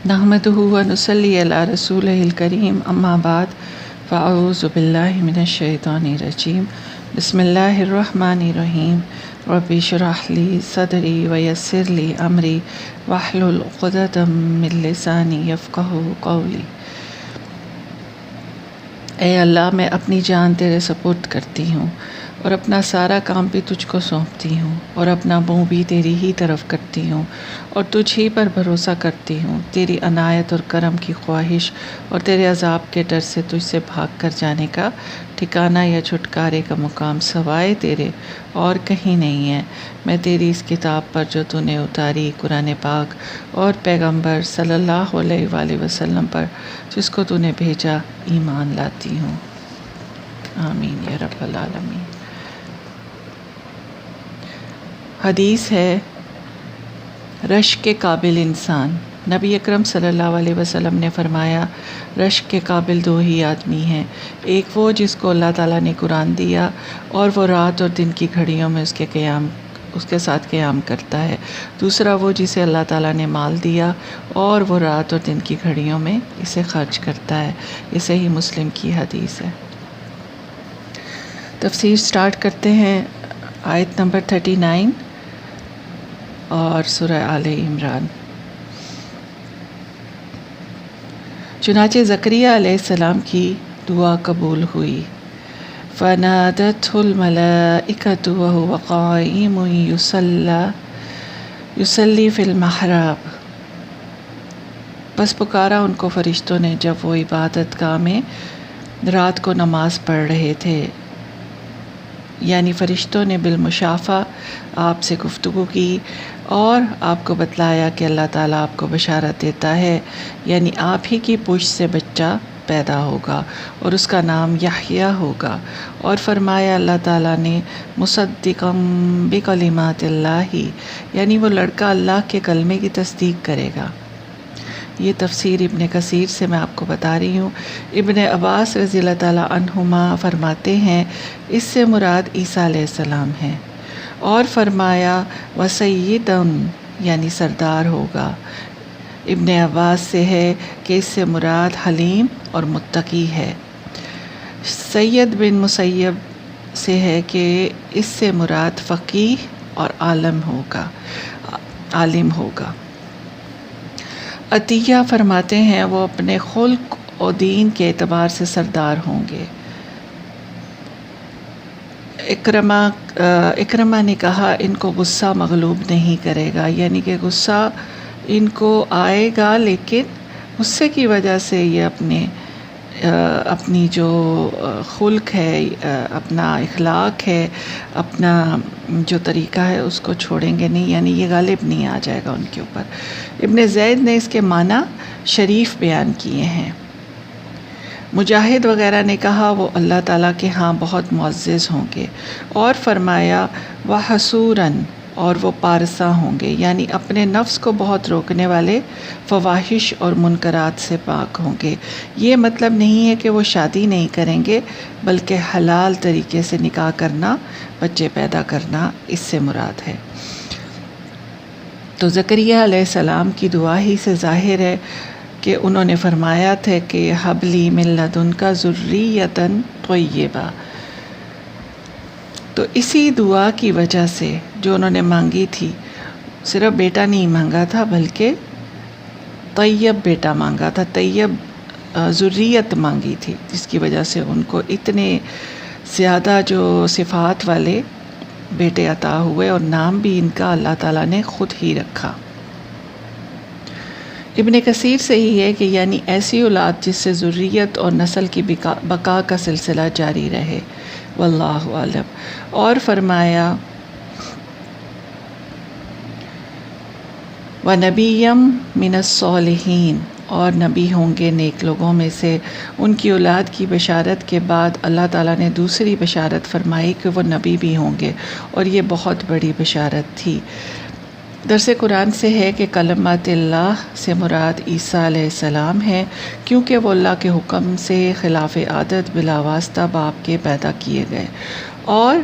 نحمدہ و نصلی علی رسولہ الکریم اما بعد فاعوذ باللہ من الشیطان الرجیم بسم اللہ الرحمن الرحیم رب اشرح لی صدری ویسر لی امری واحلل عقدۃ من لسانی یفقہوا قولی۔ اے اللہ، میں اپنی جان تیرے سپرد کرتی ہوں اور اپنا سارا کام بھی تجھ کو سونپتی ہوں اور اپنا منہ بھی تیری ہی طرف کرتی ہوں اور تجھ ہی پر بھروسہ کرتی ہوں۔ تیری عنایت اور کرم کی خواہش اور تیرے عذاب کے ڈر سے تجھ سے بھاگ کر جانے کا ٹھکانہ یا چھٹکارے کا مقام سوائے تیرے اور کہیں نہیں ہے۔ میں تیری اس کتاب پر جو تو نے اتاری، قرآن پاک، اور پیغمبر صلی اللہ علیہ وآلہ وسلم پر جس کو تو نے بھیجا، ایمان لاتی ہوں۔ آمین یا رب العالمین۔ حدیث ہے، رشک کے قابل انسان۔ نبی اکرم صلی اللہ علیہ وسلم نے فرمایا، رشک کے قابل دو ہی آدمی ہیں، ایک وہ جس کو اللہ تعالیٰ نے قرآن دیا اور وہ رات اور دن کی گھڑیوں میں اس کے ساتھ قیام کرتا ہے، دوسرا وہ جسے اللہ تعالیٰ نے مال دیا اور وہ رات اور دن کی گھڑیوں میں اسے خرچ کرتا ہے۔ یہ صحیح مسلم کی حدیث ہے۔ تفسیر سٹارٹ کرتے ہیں، آیت نمبر 39 اور سورہ آل عمران۔ چنانچہ زکریہ علیہ السلام کی دعا قبول ہوئی۔ فَنَادَتْهُ الْمَلَائِكَةُ وَهُوَ قَائِمٌ يُصَلِّي فِي الْمِحْرَابِ۔ پس پکارا ان کو فرشتوں نے جب وہ عبادت گاہ میں رات کو نماز پڑھ رہے تھے، یعنی فرشتوں نے بالمشافہ آپ سے گفتگو کی اور آپ کو بتلایا کہ اللہ تعالیٰ آپ کو بشارت دیتا ہے، یعنی آپ ہی کی پشت سے بچہ پیدا ہوگا اور اس کا نام یحییٰ ہوگا، اور فرمایا اللہ تعالیٰ نے مصدقاً بکلمات اللہ، یعنی وہ لڑکا اللہ کے کلمے کی تصدیق کرے گا۔ یہ تفسیر ابن کثیر سے میں آپ کو بتا رہی ہوں۔ ابن عباس رضی اللہ تعالیٰ عنہما فرماتے ہیں، اس سے مراد عیسیٰ علیہ السلام ہیں، اور فرمایا وسیدًا، یعنی سردار ہوگا۔ ابن عباس سے ہے کہ اس سے مراد حلیم اور متقی ہے۔ سید بن مسیب سے ہے کہ اس سے مراد فقیہ اور عالم ہوگا۔ عطیہ فرماتے ہیں وہ اپنے خلق و دین کے اعتبار سے سردار ہوں گے۔ اکرمہ نے کہا ان کو غصہ مغلوب نہیں کرے گا، یعنی کہ غصہ ان کو آئے گا، لیکن غصے کی وجہ سے یہ اپنی جو خلق ہے، اپنا اخلاق ہے، اپنا جو طریقہ ہے اس کو چھوڑیں گے نہیں، یعنی یہ غالب نہیں آ جائے گا ان کے اوپر۔ ابن زید نے اس کے معنی شریف بیان کیے ہیں۔ مجاہد وغیرہ نے کہا وہ اللہ تعالیٰ کے ہاں بہت معزز ہوں گے، اور فرمایا وحصوراً، اور وہ پارساں ہوں گے، یعنی اپنے نفس کو بہت روکنے والے، فواحش اور منکرات سے پاک ہوں گے۔ یہ مطلب نہیں ہے کہ وہ شادی نہیں کریں گے، بلکہ حلال طریقے سے نکاح کرنا، بچے پیدا کرنا اس سے مراد ہے۔ تو زکریہ علیہ السلام کی دعا ہی سے ظاہر ہے کہ انہوں نے فرمایا تھا کہ ہب لی من لدنک ذریۃ طیبہ۔ تو اسی دعا کی وجہ سے جو انہوں نے مانگی تھی، صرف بیٹا نہیں مانگا تھا بلکہ طیب بیٹا مانگا تھا، طیب ذریت مانگی تھی، جس کی وجہ سے ان کو اتنے زیادہ جو صفات والے بیٹے عطا ہوئے، اور نام بھی ان کا اللہ تعالیٰ نے خود ہی رکھا۔ ابن کثیر سے ہی ہے کہ یعنی ایسی اولاد جس سے ذریت اور نسل کی بقا کا سلسلہ جاری رہے، واللہ اعلم۔ اور فرمایا وَنَبِيًّا مِّنَ الصَّالِحِينَ، اور نبی ہوں گے نیک لوگوں میں سے۔ ان کی اولاد کی بشارت کے بعد اللہ تعالیٰ نے دوسری بشارت فرمائی کہ وہ نبی بھی ہوں گے، اور یہ بہت بڑی بشارت تھی۔ درس قرآن سے ہے کہ کلمات اللہ سے مراد عیسیٰ علیہ السلام ہے، کیونکہ وہ اللہ کے حکم سے خلاف عادت بلا واسطہ باپ کے پیدا کیے گئے، اور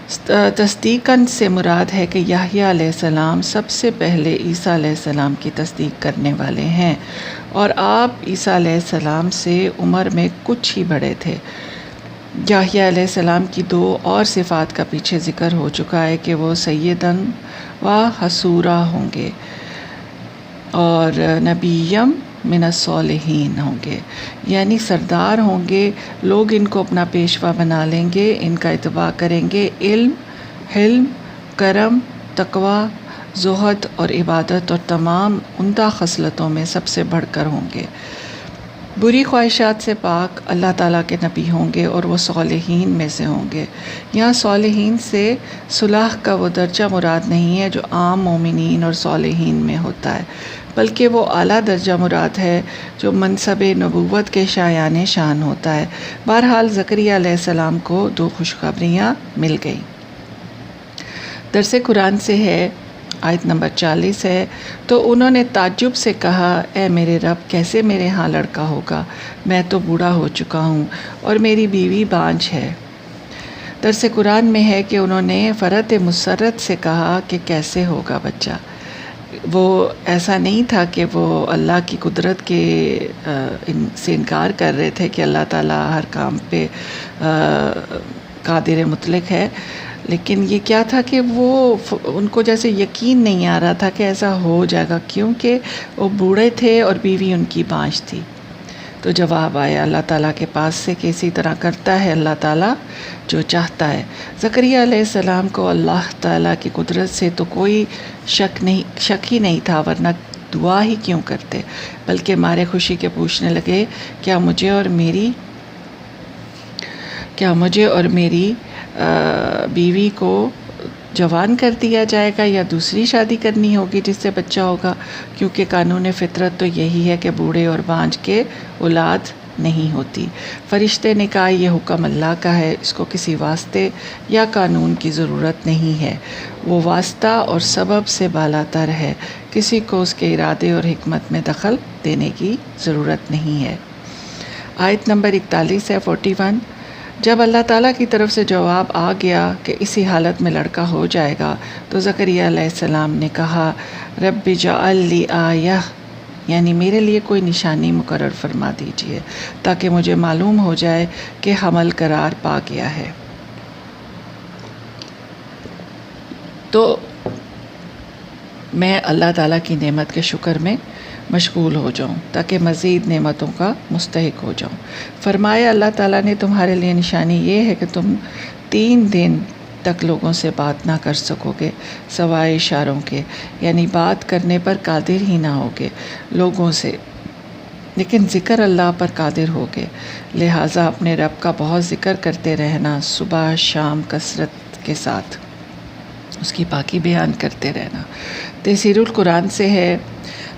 تصدیقاً سے مراد ہے کہ یحییٰ علیہ السلام سب سے پہلے عیسیٰ علیہ السلام کی تصدیق کرنے والے ہیں، اور آپ عیسیٰ علیہ السلام سے عمر میں کچھ ہی بڑے تھے۔ یحییٰ علیہ السلام کی 2 اور صفات کا پیچھے ذکر ہو چکا ہے کہ وہ سیداً و حصورا ہوں گے اور نبیم من الصالحین ہوں گے، یعنی سردار ہوں گے، لوگ ان کو اپنا پیشوا بنا لیں گے، ان کا اتباع کریں گے، علم، حلم، کرم، تقوی، زہد اور عبادت اور تمام عمدہ خصلتوں میں سب سے بڑھ کر ہوں گے، بری خواہشات سے پاک اللہ تعالیٰ کے نبی ہوں گے، اور وہ صالحین میں سے ہوں گے۔ یہاں صالحین سے صلاح کا وہ درجہ مراد نہیں ہے جو عام مومنین اور صالحین میں ہوتا ہے، بلکہ وہ اعلیٰ درجہ مراد ہے جو منصب نبوت کے شایان شان ہوتا ہے۔ بہرحال زکریا علیہ السلام کو 2 خوشخبریاں مل گئیں۔ درس قرآن سے ہے، آیت نمبر 40 ہے، تو انہوں نے تعجب سے کہا، اے میرے رب، کیسے میرے ہاں لڑکا ہوگا؟ میں تو بوڑھا ہو چکا ہوں اور میری بیوی بانجھ ہے۔ درس قرآن میں ہے کہ انہوں نے فرت مسرت سے کہا کہ کیسے ہوگا بچہ۔ وہ ایسا نہیں تھا کہ وہ اللہ کی قدرت کے سے انکار کر رہے تھے کہ اللہ تعالیٰ ہر کام پہ قادر مطلق ہے، لیکن یہ کیا تھا کہ وہ ان کو جیسے یقین نہیں آ رہا تھا کہ ایسا ہو جائے گا، کیونکہ وہ بوڑھے تھے اور بیوی ان کی بانجھ تھی۔ تو جواب آیا اللہ تعالیٰ کے پاس سے کہ اسی طرح کرتا ہے اللہ تعالیٰ جو چاہتا ہے۔ زکریا علیہ السلام کو اللہ تعالیٰ کی قدرت سے تو کوئی شک ہی نہیں تھا، ورنہ دعا ہی کیوں کرتے، بلکہ مارے خوشی کے پوچھنے لگے، کیا مجھے اور میری بیوی کو جوان کر دیا جائے گا یا دوسری شادی کرنی ہوگی جس سے بچہ ہوگا، کیونکہ قانون فطرت تو یہی ہے کہ بوڑھے اور بانجھ کے اولاد نہیں ہوتی۔ فرشتے نے کہا یہ حکم اللہ کا ہے، اس کو کسی واسطے یا قانون کی ضرورت نہیں ہے، وہ واسطہ اور سبب سے بالا تر ہے، کسی کو اس کے ارادے اور حکمت میں دخل دینے کی ضرورت نہیں ہے۔ آیت نمبر 41 ہے، 41۔ جب اللہ تعالیٰ کی طرف سے جواب آ گیا کہ اسی حالت میں لڑکا ہو جائے گا، تو زکریا علیہ السلام نے کہا، رب اجعل لی آیہ، یعنی میرے لیے کوئی نشانی مقرر فرما دیجئے تاکہ مجھے معلوم ہو جائے کہ حمل قرار پا گیا ہے، تو میں اللہ تعالیٰ کی نعمت کے شکر میں مشغول ہو جاؤں تاکہ مزید نعمتوں کا مستحق ہو جاؤں۔ فرمایا اللہ تعالیٰ نے تمہارے لیے نشانی یہ ہے کہ تم 3 دن تک لوگوں سے بات نہ کر سکو گے سوائے اشاروں کے، یعنی بات کرنے پر قادر ہی نہ ہوگے لوگوں سے، لیکن ذکر اللہ پر قادر ہوگے، لہٰذا اپنے رب کا بہت ذکر کرتے رہنا، صبح شام کثرت کے ساتھ اس کی پاکی بیان کرتے رہنا۔ تفسیر القرآن سے ہے،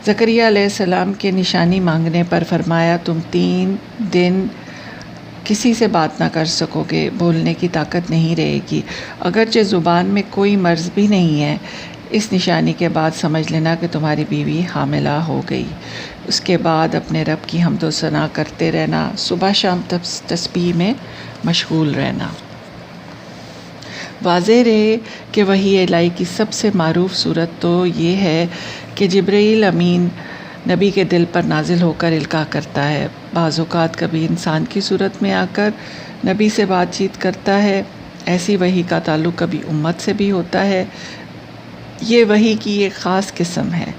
زکریا علیہ السلام کے نشانی مانگنے پر فرمایا تم 3 دن کسی سے بات نہ کر سکو گے، بولنے کی طاقت نہیں رہے گی، اگرچہ زبان میں کوئی مرض بھی نہیں ہے، اس نشانی کے بعد سمجھ لینا کہ تمہاری بیوی حاملہ ہو گئی۔ اس کے بعد اپنے رب کی حمد و ثنا کرتے رہنا، صبح شام تسبیح میں مشغول رہنا۔ واضح رہے کہ وحی الہی کی سب سے معروف صورت تو یہ ہے کہ جبرائیل امین نبی کے دل پر نازل ہو کر القاء کرتا ہے، بعض اوقات کبھی انسان کی صورت میں آ کر نبی سے بات چیت کرتا ہے، ایسی وحی کا تعلق کبھی امت سے بھی ہوتا ہے، یہ وحی کی ایک خاص قسم ہے،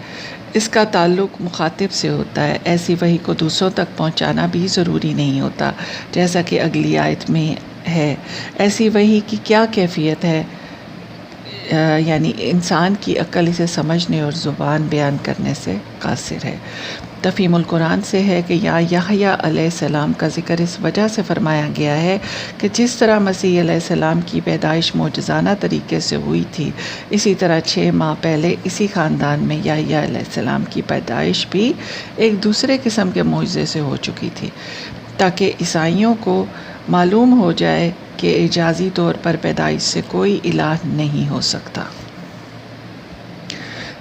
اس کا تعلق مخاطب سے ہوتا ہے، ایسی وحی کو دوسروں تک پہنچانا بھی ضروری نہیں ہوتا، جیسا کہ اگلی آیت میں ہے۔ ایسی وحی کی کیا کیفیت ہے؟ یعنی انسان کی عقل اسے سمجھنے اور زبان بیان کرنے سے قاصر ہے۔ تفہیم القرآن سے ہے کہ یحییٰ علیہ السلام کا ذکر اس وجہ سے فرمایا گیا ہے کہ جس طرح مسیح علیہ السلام کی پیدائش معجزانہ طریقے سے ہوئی تھی، اسی طرح 6 ماہ پہلے اسی خاندان میں یحییٰ علیہ السلام کی پیدائش بھی ایک دوسرے قسم کے معجزے سے ہو چکی تھی، تاکہ عیسائیوں کو معلوم ہو جائے کہ اعجازی طور پر پیدائش سے کوئی الہ نہیں ہو سکتا۔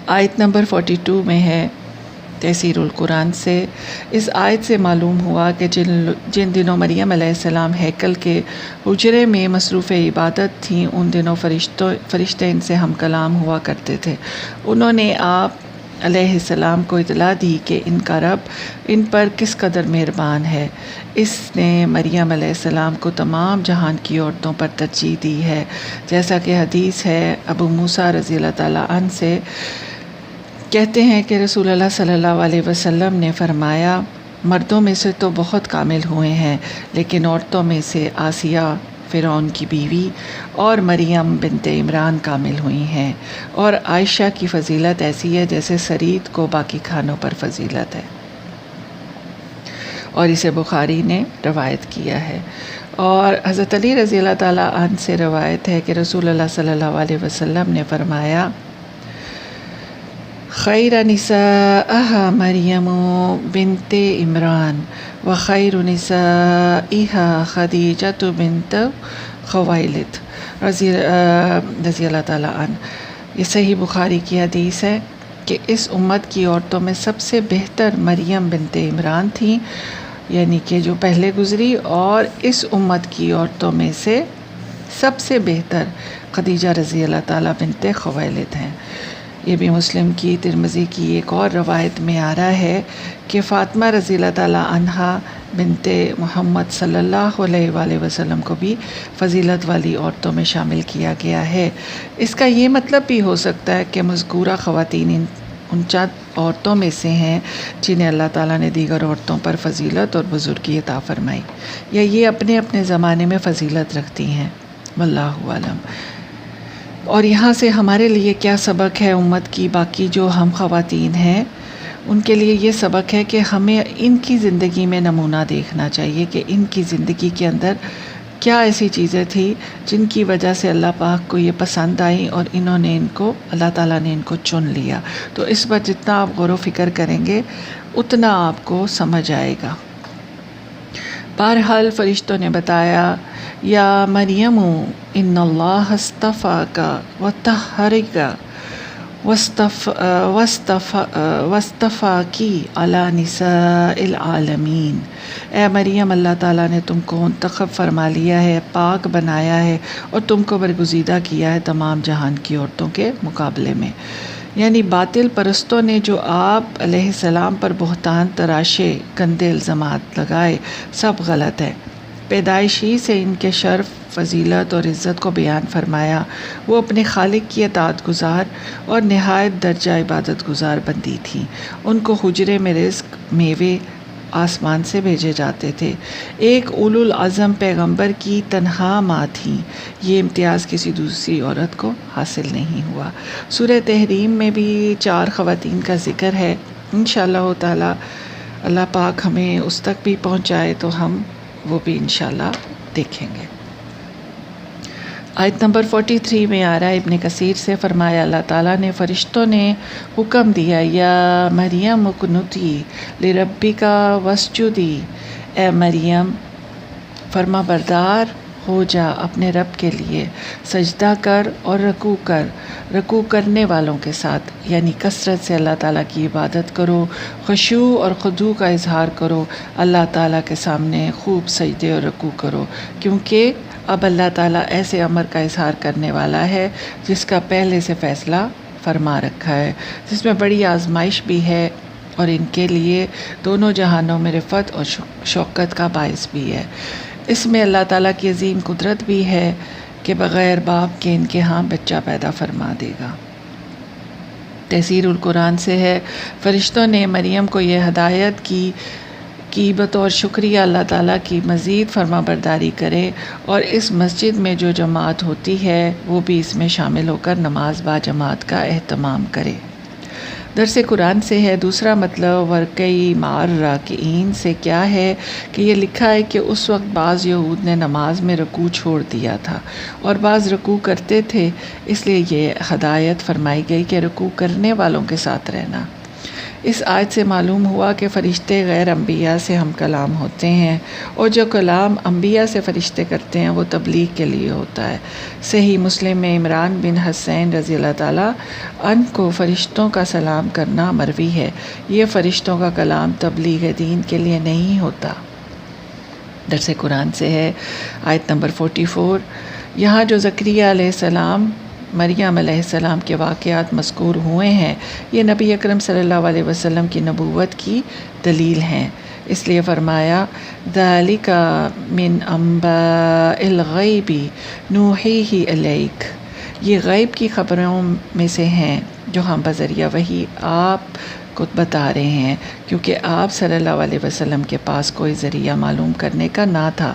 آیت نمبر 42 میں ہے، تفسیر القرآن سے اس آیت سے معلوم ہوا کہ جن دنوں مریم علیہ السلام ہیکل کے حجرے میں مصروف عبادت تھیں، ان دنوں فرشتے ان سے ہم کلام ہوا کرتے تھے۔ انہوں نے آپ علیہ السلام کو اطلاع دی کہ ان کا رب ان پر کس قدر مہربان ہے۔ اس نے مریم علیہ السلام کو تمام جہان کی عورتوں پر ترجیح دی ہے، جیسا کہ حدیث ہے۔ ابو موسیٰ رضی اللہ تعالیٰ عنہ سے کہتے ہیں کہ رسول اللہ صلی اللہ علیہ وسلم نے فرمایا، مردوں میں سے تو بہت کامل ہوئے ہیں، لیکن عورتوں میں سے آسیہ فرعون کی بیوی اور مریم بنت عمران کامل ہوئی ہیں، اور عائشہ کی فضیلت ایسی ہے جیسے سرید کو باقی کھانوں پر فضیلت ہے، اور اسے بخاری نے روایت کیا ہے۔ اور حضرت علی رضی اللہ تعالیٰ عنہ سے روایت ہے کہ رسول اللہ صلی اللہ علیہ وسلم نے فرمایا، خیر نسائها مریم بنت عمران وخیر نسائها خدیجہ بنت خویلد رضی اللہ تعالیٰ عنہ۔ یہ صحیح بخاری کی حدیث ہے کہ اس امت کی عورتوں میں سب سے بہتر مریم بنت عمران تھیں، یعنی کہ جو پہلے گزری، اور اس امت کی عورتوں میں سے سب سے بہتر خدیجہ رضی اللہ تعالیٰ بنت خویلد ہیں۔ یہ بھی مسلم کی، ترمذی کی ایک اور روایت میں آ رہا ہے کہ فاطمہ رضی اللہ تعالیٰ عنہا بنت محمد صلی اللہ علیہ وآلہ وسلم کو بھی فضیلت والی عورتوں میں شامل کیا گیا ہے۔ اس کا یہ مطلب بھی ہو سکتا ہے کہ مذکورہ خواتین ان چند عورتوں میں سے ہیں جنہیں اللہ تعالیٰ نے دیگر عورتوں پر فضیلت اور بزرگی عطا فرمائی، یا یہ اپنے اپنے زمانے میں فضیلت رکھتی ہیں، واللہ اعلم۔ اور یہاں سے ہمارے لیے کیا سبق ہے؟ امت کی باقی جو ہم خواتین ہیں ان کے لیے یہ سبق ہے کہ ہمیں ان کی زندگی میں نمونہ دیکھنا چاہیے کہ ان کی زندگی کے اندر کیا ایسی چیزیں تھیں جن کی وجہ سے اللہ پاک کو یہ پسند آئی، اور انہوں نے ان کو، اللہ تعالیٰ نے ان کو چن لیا۔ تو اس پر جتنا آپ غور و فکر کریں گے اتنا آپ کو سمجھ آئے گا۔ بہرحال فرشتوں نے بتایا، یا مریم ان اللہ اصطفاک وطہرک واصطفاکی علی نساء العالمین، اے مریم اللہ تعالیٰ نے تم کو منتخب فرما لیا ہے، پاک بنایا ہے، اور تم کو برگزیدہ کیا ہے تمام جہان کی عورتوں کے مقابلے میں۔ یعنی باطل پرستوں نے جو آپ علیہ السلام پر بہتان تراشے، گندے الزامات لگائے، سب غلط ہے۔ پیدائش ہی سے ان کے شرف، فضیلت اور عزت کو بیان فرمایا۔ وہ اپنے خالق کی اطاعت گزار اور نہایت درجہ عبادت گزار بندی تھیں۔ ان کو حجرے میں رزق، میوے آسمان سے بھیجے جاتے تھے۔ ایک اولو العزم پیغمبر کی تنہا ماں تھیں۔ یہ امتیاز کسی دوسری عورت کو حاصل نہیں ہوا۔ سورہ تحریم میں بھی 4 خواتین کا ذکر ہے۔ انشاءاللہ تعالی اللہ پاک ہمیں اس تک بھی پہنچائے تو ہم وہ بھی انشاءاللہ دیکھیں گے۔ آیت نمبر 43 میں آ رہا ہے، ابن کثیر سے فرمایا، اللہ تعالیٰ نے فرشتوں نے حکم دیا، یا مریم اقنتی لربک واسجدی، اے مریم فرما بردار ہو جا اپنے رب کے لیے، سجدہ کر اور رکوع کر، رکوع کرنے والوں کے ساتھ، یعنی کثرت سے اللہ تعالیٰ کی عبادت کرو، خشوع اور خضوع کا اظہار کرو، اللہ تعالیٰ کے سامنے خوب سجدے اور رکوع کرو، کیونکہ اب اللہ تعالیٰ ایسے امر کا اظہار کرنے والا ہے جس کا پہلے سے فیصلہ فرما رکھا ہے، جس میں بڑی آزمائش بھی ہے، اور ان کے لیے دونوں جہانوں میں رفعت اور شوکت کا باعث بھی ہے۔ اس میں اللہ تعالیٰ کی عظیم قدرت بھی ہے کہ بغیر باپ کے ان کے ہاں بچہ پیدا فرما دے گا۔ تفسیر القرآن سے ہے، فرشتوں نے مریم کو یہ ہدایت کی بطور شکریہ اللہ تعالیٰ کی مزید فرما برداری کرے، اور اس مسجد میں جو جماعت ہوتی ہے وہ بھی اس میں شامل ہو کر نماز با جماعت کا اہتمام کرے۔ درس قرآن سے ہے، دوسرا مطلب ورکعی مع الراکعین سے کیا ہے کہ یہ لکھا ہے کہ اس وقت بعض یہود نے نماز میں رکوع چھوڑ دیا تھا اور بعض رکوع کرتے تھے، اس لیے یہ ہدایت فرمائی گئی کہ رکوع کرنے والوں کے ساتھ رہنا۔ اس آیت سے معلوم ہوا کہ فرشتے غیر انبیاء سے ہم کلام ہوتے ہیں، اور جو کلام انبیاء سے فرشتے کرتے ہیں وہ تبلیغ کے لیے ہوتا ہے۔ صحیح مسلم میں عمران بن حسین رضی اللہ تعالیٰ عنہ کو فرشتوں کا سلام کرنا مروی ہے۔ یہ فرشتوں کا کلام تبلیغ دین کے لیے نہیں ہوتا۔ درس قرآن سے ہے آیت نمبر 44۔ یہاں جو زکریا علیہ السلام، مریم علیہ السلام کے واقعات مذکور ہوئے ہیں، یہ نبی اکرم صلی اللہ علیہ وسلم کی نبوت کی دلیل ہیں۔ اس لیے فرمایا ذَلِكَ مِنْ أَنْبَاءِ الْغَيْبِ نُوحِيهِ إِلَيْكَ، یہ غیب کی خبروں میں سے ہیں جو ہم بذریعہ وحی آپ کو بتا رہے ہیں، کیونکہ آپ صلی اللہ علیہ وسلم کے پاس کوئی ذریعہ معلوم کرنے کا نہ تھا۔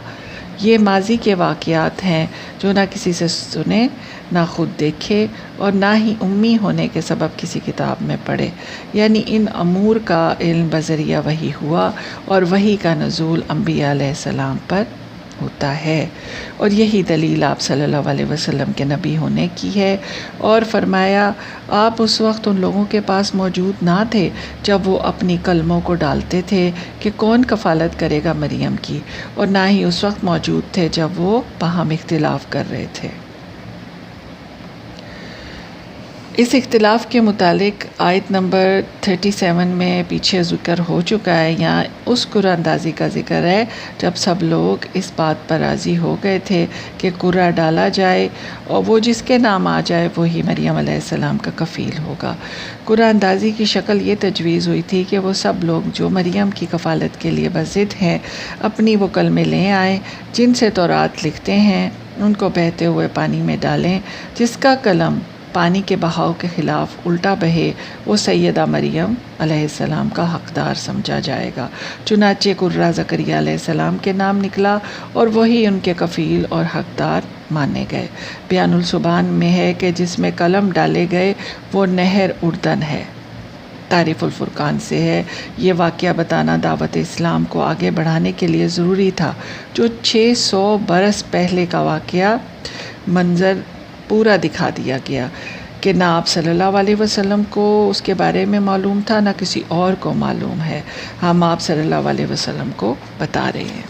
یہ ماضی کے واقعات ہیں جو نہ کسی سے سنے، نہ خود دیکھے، اور نہ ہی امی ہونے کے سبب کسی کتاب میں پڑھے، یعنی ان امور کا علم بذریعہ وحی ہوا، اور وحی کا نزول انبیاء علیہ السلام پر ہوتا ہے، اور یہی دلیل آپ صلی اللہ علیہ وسلم کے نبی ہونے کی ہے۔ اور فرمایا آپ اس وقت ان لوگوں کے پاس موجود نہ تھے جب وہ اپنی کلموں کو ڈالتے تھے کہ کون کفالت کرے گا مریم کی، اور نہ ہی اس وقت موجود تھے جب وہ باہم اختلاف کر رہے تھے۔ اس اختلاف کے متعلق آیت نمبر 37 میں پیچھے ذکر ہو چکا ہے۔ یہاں اس قرآن اندازی کا ذکر ہے جب سب لوگ اس بات پر راضی ہو گئے تھے کہ قرہ ڈالا جائے، اور وہ جس کے نام آ جائے وہی مریم علیہ السلام کا کفیل ہوگا۔ قرآن اندازی کی شکل یہ تجویز ہوئی تھی کہ وہ سب لوگ جو مریم کی کفالت کے لیے بضد ہیں اپنی وہ کلمے لے آئیں جن سے تورات لکھتے ہیں، ان کو بہتے ہوئے پانی میں ڈالیں، جس کا قلم پانی کے بہاؤ کے خلاف الٹا بہے وہ سیدہ مریم علیہ السلام کا حقدار سمجھا جائے گا۔ چنانچہ قرہ زکریا علیہ السلام کے نام نکلا اور وہی ان کے کفیل اور حقدار مانے گئے۔ بیان السبحان میں ہے کہ جس میں قلم ڈالے گئے وہ نہر اردن ہے۔ تعریف الفرقان سے ہے یہ واقعہ بتانا دعوت اسلام کو آگے بڑھانے کے لیے ضروری تھا۔ جو 600 برس پہلے کا واقعہ منظر پورا دکھا دیا گیا کہ نہ آپ صلی اللہ علیہ وسلم کو اس کے بارے میں معلوم تھا، نہ کسی اور کو معلوم ہے، ہم آپ صلی اللہ علیہ وسلم کو بتا رہے ہیں۔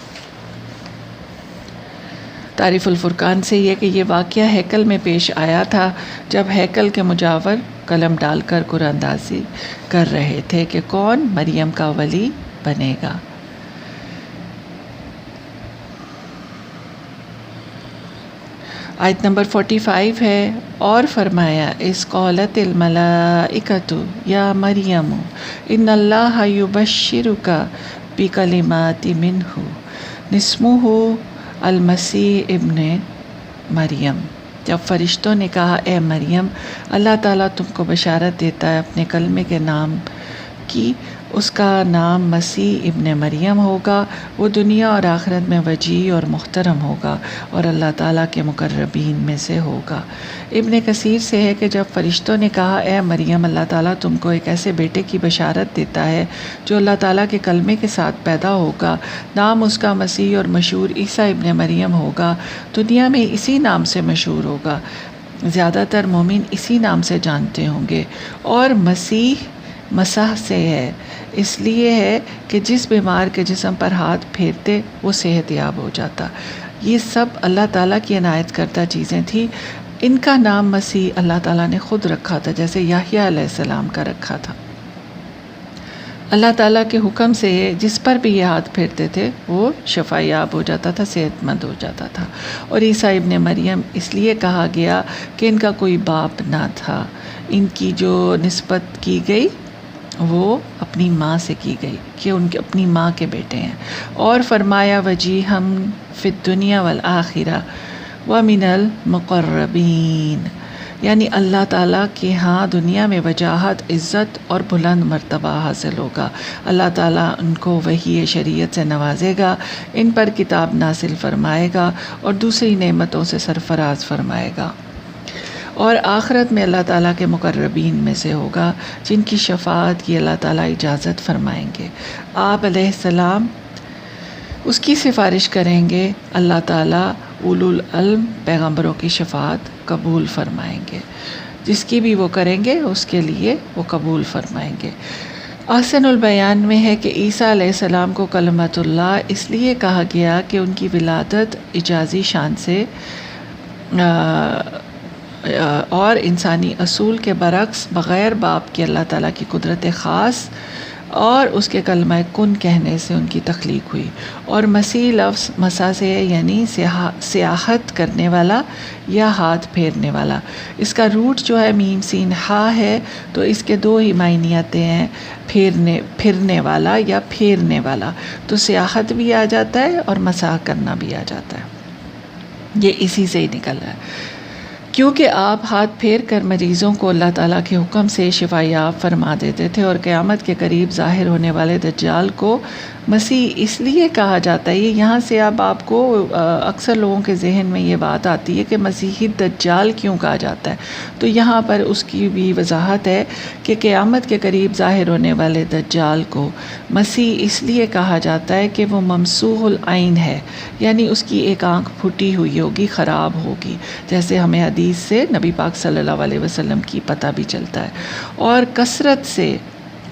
تعریف الفرقان سے یہ کہ یہ واقعہ ہیکل میں پیش آیا تھا جب ہیکل کے مجاور قلم ڈال کر قرآن اندازی کر رہے تھے کہ کون مریم کا ولی بنے گا۔ آیت نمبر 45 ہے، اور فرمایا اذ قالت الملائکۃ یا مریم ان اللہ یبشرک بکلمات منہ اسمہ المسیح ابن مریم۔ جب فرشتوں نے کہا اے مریم، اللہ تعالیٰ تم کو بشارت دیتا ہے اپنے کلمے کے نام کی، اس کا نام مسیح ابن مریم ہوگا، وہ دنیا اور آخرت میں وجیح اور محترم ہوگا اور اللہ تعالیٰ کے مقربین میں سے ہوگا۔ ابن کثیر سے ہے کہ جب فرشتوں نے کہا اے مریم، اللہ تعالیٰ تم کو ایک ایسے بیٹے کی بشارت دیتا ہے جو اللہ تعالیٰ کے کلمے کے ساتھ پیدا ہوگا، نام اس کا مسیح اور مشہور عیسیٰ ابن مریم ہوگا، دنیا میں اسی نام سے مشہور ہوگا، زیادہ تر مومن اسی نام سے جانتے ہوں گے، اور مسیح مسح سے ہے، اس لیے ہے کہ جس بیمار کے جسم پر ہاتھ پھیرتے وہ صحت یاب ہو جاتا۔ یہ سب اللہ تعالیٰ کی عنایت کردہ چیزیں تھیں۔ ان کا نام مسیح اللہ تعالیٰ نے خود رکھا تھا، جیسے یحییٰ علیہ السلام کا رکھا تھا۔ اللہ تعالیٰ کے حکم سے جس پر بھی یہ ہاتھ پھیرتے تھے وہ شفا یاب ہو جاتا تھا، صحت مند ہو جاتا تھا۔ اور عیسیٰ ابن مریم اس لیے کہا گیا کہ ان کا کوئی باپ نہ تھا، ان کی جو نسبت کی گئی وہ اپنی ماں سے کی گئی کہ ان کے اپنی ماں کے بیٹے ہیں۔ اور فرمایا وجیہا فی الدنیا والآخرہ ومن المقربین، یعنی اللہ تعالیٰ کے ہاں دنیا میں وجاہت، عزت اور بلند مرتبہ حاصل ہوگا۔ اللہ تعالیٰ ان کو وحی شریعت سے نوازے گا، ان پر کتاب نازل فرمائے گا اور دوسری نعمتوں سے سرفراز فرمائے گا، اور آخرت میں اللہ تعالیٰ کے مقربین میں سے ہوگا جن کی شفاعت کی اللہ تعالیٰ اجازت فرمائیں گے۔ آپ علیہ السلام اس کی سفارش کریں گے، اللہ تعالیٰ اولو العلم پیغمبروں کی شفاعت قبول فرمائیں گے، جس کی بھی وہ کریں گے اس کے لیے وہ قبول فرمائیں گے۔ احسن البیان میں ہے کہ عیسیٰ علیہ السلام کو کلمۃ اللہ اس لیے کہا گیا کہ ان کی ولادت اجازی شان سے اور انسانی اصول کے برعکس بغیر باپ کے اللہ تعالیٰ کی قدرت خاص اور اس کے کلمہ کن کہنے سے ان کی تخلیق ہوئی۔ اور مسیح لفظ مسا سے ہے، یعنی سیاحت کرنے والا یا ہاتھ پھیرنے والا۔ اس کا روٹ جو ہے میم سین ہا ہے، تو اس کے دو ہی معنیاتے ہیں، پھرنے والا یا پھیرنے والا۔ تو سیاحت بھی آ جاتا ہے اور مسا کرنا بھی آ جاتا ہے، یہ اسی سے ہی نکل رہا ہے۔ کیونکہ آپ ہاتھ پھیر کر مریضوں کو اللہ تعالیٰ کے حکم سے شفا یاب فرما دیتے تھے، اور قیامت کے قریب ظاہر ہونے والے دجال کو مسیح اس لیے کہا جاتا ہے۔ یہاں سے اب آپ کو اکثر لوگوں کے ذہن میں یہ بات آتی ہے کہ مسیحی دجال کیوں کہا جاتا ہے، تو یہاں پر اس کی بھی وضاحت ہے کہ قیامت کے قریب ظاہر ہونے والے دجال کو مسیح اس لیے کہا جاتا ہے کہ وہ ممسوح العین ہے، یعنی اس کی ایک آنکھ پھٹی ہوئی ہوگی، خراب ہوگی، جیسے ہمیں حدیث سے نبی پاک صلی اللہ علیہ وسلم کی پتہ بھی چلتا ہے، اور کثرت سے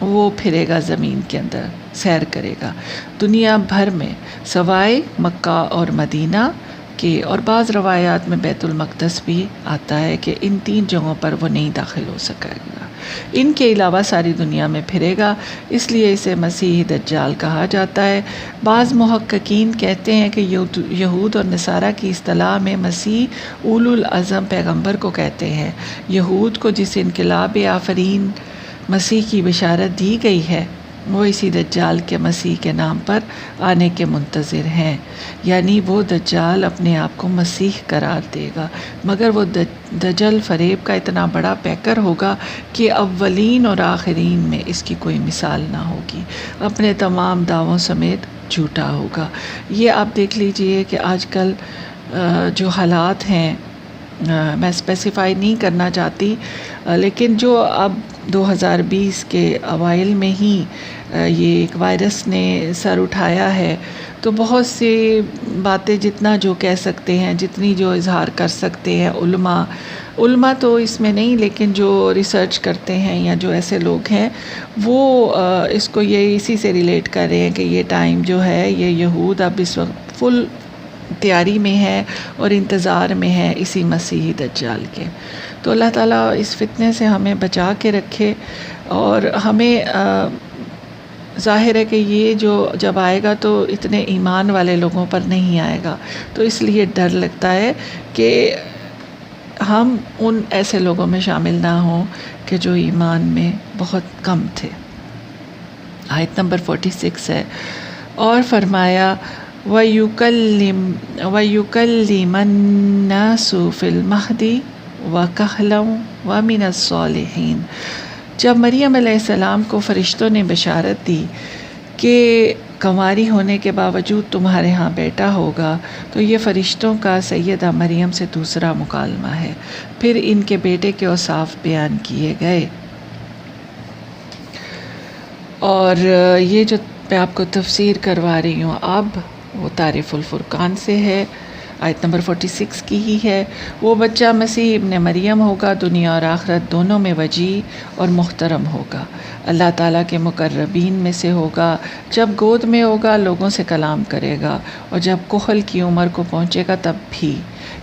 وہ پھرے گا، زمین کے اندر سیر کرے گا دنیا بھر میں، سوائے مکہ اور مدینہ کے، اور بعض روایات میں بیت المقدس بھی آتا ہے کہ ان 3 جگہوں پر وہ نہیں داخل ہو سکے گا۔ ان کے علاوہ ساری دنیا میں پھرے گا، اس لیے اسے مسیح دجال کہا جاتا ہے۔ بعض محققین کہتے ہیں کہ یہود اور نصارہ کی اصطلاح میں مسیح اولو العزم پیغمبر کو کہتے ہیں۔ یہود کو جس انقلاب آفرین مسیح کی بشارت دی گئی ہے، وہ اسی دجال کے مسیح کے نام پر آنے کے منتظر ہیں، یعنی وہ دجال اپنے آپ کو مسیح قرار دے گا، مگر وہ دجل فریب کا اتنا بڑا پیکر ہوگا کہ اولین اور آخرین میں اس کی کوئی مثال نہ ہوگی، اپنے تمام دعووں سمیت جھوٹا ہوگا۔ یہ آپ دیکھ لیجئے کہ آج کل جو حالات ہیں، میں اسپیسیفائی نہیں کرنا چاہتی، لیکن جو اب 2020 کے اوائل میں ہی یہ ایک وائرس نے سر اٹھایا ہے، تو بہت سی باتیں جتنا جو کہہ سکتے ہیں، جتنی جو اظہار کر سکتے ہیں علماء تو اس میں نہیں، لیکن جو ریسرچ کرتے ہیں یا جو ایسے لوگ ہیں، وہ اس کو یہ اسی سے ریلیٹ کر رہے ہیں کہ یہ ٹائم جو ہے، یہ یہود اب اس وقت فل تیاری میں ہے اور انتظار میں ہے اسی مسیحی دجال کے۔ تو اللہ تعالیٰ اس فتنے سے ہمیں بچا کے رکھے، اور ہمیں ظاہر ہے کہ یہ جو جب آئے گا تو اتنے ایمان والے لوگوں پر نہیں آئے گا، تو اس لیے ڈر لگتا ہے کہ ہم ان ایسے لوگوں میں شامل نہ ہوں کہ جو ایمان میں بہت کم تھے۔ آیت نمبر 46 ہے، اور فرمایا وَيُكَلِّمَ النَّاسُ فِي الْمَهْدِ وَكَهْلًا وَمِنَ الصَّالِحِينَ۔ جب مریم علیہ السلام کو فرشتوں نے بشارت دی کہ کنواری ہونے کے باوجود تمہارے ہاں بیٹا ہوگا، تو یہ فرشتوں کا سیدہ مریم سے دوسرا مکالمہ ہے۔ پھر ان کے بیٹے کے اوصاف بیان کیے گئے، اور یہ جو میں آپ کو تفسیر کروا رہی ہوں اب، وہ تعریف الفرقان سے ہے، آیت نمبر 46 کی ہی ہے۔ وہ بچہ مسیح ابن مریم ہوگا، دنیا اور آخرت دونوں میں وجیح اور محترم ہوگا، اللہ تعالیٰ کے مقربین میں سے ہوگا۔ جب گود میں ہوگا لوگوں سے کلام کرے گا، اور جب کحل کی عمر کو پہنچے گا تب بھی،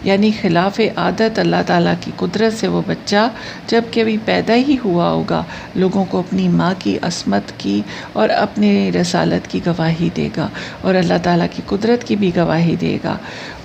یعنی خلاف عادت اللہ تعالیٰ کی قدرت سے وہ بچہ جب کہ ابھی پیدا ہی ہوا ہوگا، لوگوں کو اپنی ماں کی عصمت کی اور اپنی رسالت کی گواہی دے گا، اور اللہ تعالیٰ کی قدرت کی بھی گواہی دے گا۔